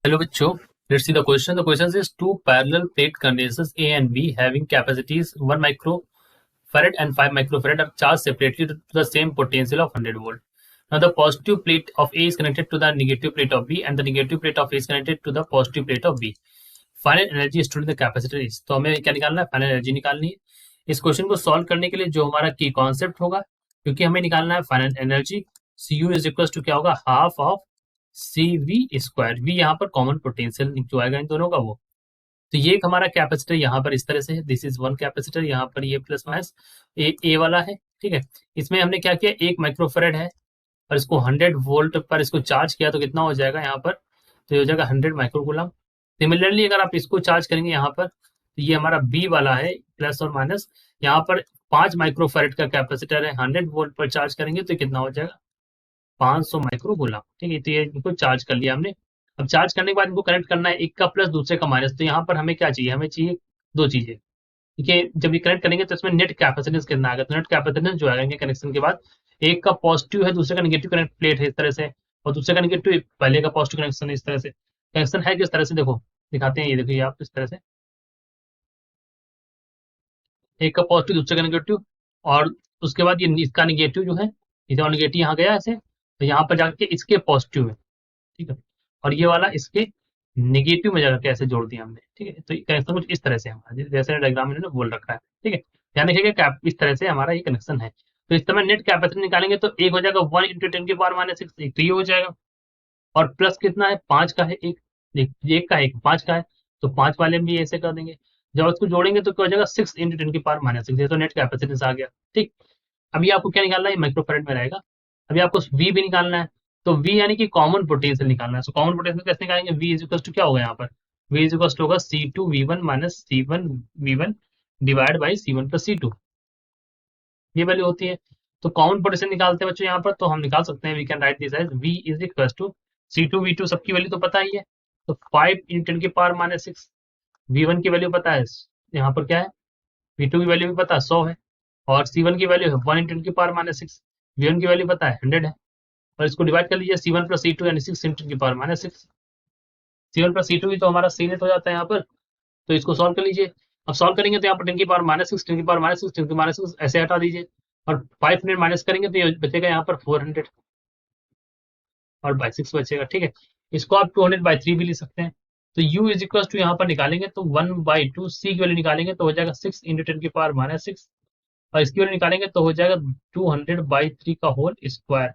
Hello bachcho, let's see the question. The question says two parallel plate condensers A and B having capacities 1 microfarad and 5 microfarad are charged separately to the same potential of 100 volt. Now the positive plate of A is connected to the negative plate of B and the negative plate of A is connected to the positive plate of B. Final energy stored in the capacitor is. तो हमें क्या निकालना है? Final energy निकालनी है. इस question को solve करने के लिए जो हमारा की कॉन्सेप्ट होगा, क्योंकि हमें निकालना है final energy, CU is equal to क्या होगा, half of CV square. V यहाँ पर कॉमन पोटेंशियल जो आएगा इन दोनों का वो. तो ये एक हमारा कैपेसिटर यहाँ पर इस तरह से है. This is one capacitor. यहाँ पर ये प्लस माइनस ए वाला है. ठीक है. इसमें हमने क्या किया, 1 माइक्रोफेरेड है और इसको 100 वोल्ट पर इसको चार्ज किया तो कितना हो जाएगा यहाँ पर, तो ये हो जाएगा 100 माइक्रोकूलम. सिमिलरली अगर आप इसको चार्ज करेंगे यहाँ पर, तो ये हमारा बी वाला है प्लस और माइनस. यहाँ पर 5 माइक्रोफेरेड का कैपेसिटर है, 100 वोल्ट पर चार्ज करेंगे तो कितना हो जाएगा, 500 माइक्रोकूलम. ठीक है. तो ये इनको चार्ज कर लिया हमने. अब चार्ज करने के बाद इनको कनेक्ट करना है, एक का प्लस दूसरे का माइनस. तो यहाँ पर हमें क्या चाहिए, हमें चाहिए दो चीजें. ठीक है. जब ये कनेक्ट करेंगे तो इसमें नेट कैपेसिटेंस कितना आएगा, तो नेट कैपेसिटेंस जो आएगा इनके कनेक्शन के बाद, एक का पॉजिटिव है दूसरे का नेगेटिव कनेक्ट प्लेट है इस तरह से, और दूसरे का नेगेटिव पहले का पॉजिटिव कनेक्शन है इस तरह से. कनेक्शन है किस तरह से, देखो दिखाते हैं. ये देखिए आप इस तरह से, एक का पॉजिटिव दूसरे का नेगेटिव, और उसके बाद ये इसका नेगेटिव जो है, इधर नेगेटिव यहाँ गया ऐसे, तो यहाँ पर जाके इसके पॉजिटिव है. ठीक है. और ये वाला इसके नेगेटिव में जाकर कैसे जोड़ दिया हमने. ठीक है. तो कनेक्शन कुछ इस तरह से हमारा, जैसे डायग्राम में बोल रखा है. ठीक है. ध्यान रखिएगा इस तरह से हमारा ये कनेक्शन है. तो इस समय नेट कैपेसिटी निकालेंगे तो एक हो जाएगा 1 × 10⁻⁶, एक तो ये हो जाएगा. और प्लस कितना है, 5 का है एक, एक का एक 5 का है, तो 5 वाले में भी ऐसे कर देंगे. जब उसको जोड़ेंगे तो क्या हो जाएगा, 6 × 10⁻⁶. ये तो नेट कैपेसिटेंस आ गया. ठीक. अभी आपको क्या निकालना है, माइक्रोफेरेड में रहेगा. अभी आपको वी भी निकालना है. तो वी यानी कि कॉमन पोटेंशियल निकालना है. सो कॉमन पोटेंशियल कैसे निकालेंगे, वी इज इक्वल टू क्या होगा यहाँ पर, वी इज इक्वल टू होगा C2V1 minus C1V1 divide by C1 plus C2. ये वैल्यू होती है. तो कॉमन पोटेंशियल निकालते हैं बच्चों यहाँ पर, तो हम निकाल सकते हैं. We can write this as V is equal to C2V2 सबकी वैल्यू तो पता ही है, तो 5 × 10⁻⁶. V1 की वैल्यू पता है, यहाँ पर क्या है, V2 की वैल्यू भी पता है 100 है, और C1 की वैल्यू है 1 × 10⁻⁶. V1 की वैल्यू पता है 100 है, और इसको डिवाइड कर लीजिए C1 प्लस C2 यानी 6 × 10⁻⁶. C1 प्लस C2 भी तो हमारा सी नेट हो जाता है यहाँ पर. तो इसको सॉल्व कर लीजिए. अब सॉल्व करेंगे तो यहाँ पर 10⁻⁶, 10⁻⁶, 10⁻⁶ ऐसे हटा दीजिए, और 500 माइनस करेंगे तो ये बचेगा यहाँ पर 400 और बाई 6 बचेगा. ठीक है. इसको आप 200/3 भी लिख सकते हैं. तो U इज इक्वल टू यहाँ पर निकालेंगे तो 1/2, C की वैल्यू निकालेंगे तो हो जाएगा 6 × 10⁻⁶, और इसकी वैल्यू निकालेंगे तो हो जाएगा 200/3 का होल स्क्वायर.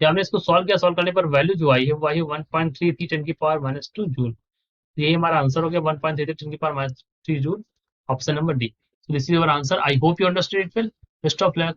जब हमने इसको सॉल्व किया, सॉल्व करने पर वैल्यू जो आई है वो आई है 1.33 10⁻⁻² जूल. तो यही हमारा आंसर हो गया, 1.33 10⁻³ joule. Option number D. This is our answer. I hope you understood it well. Best of luck.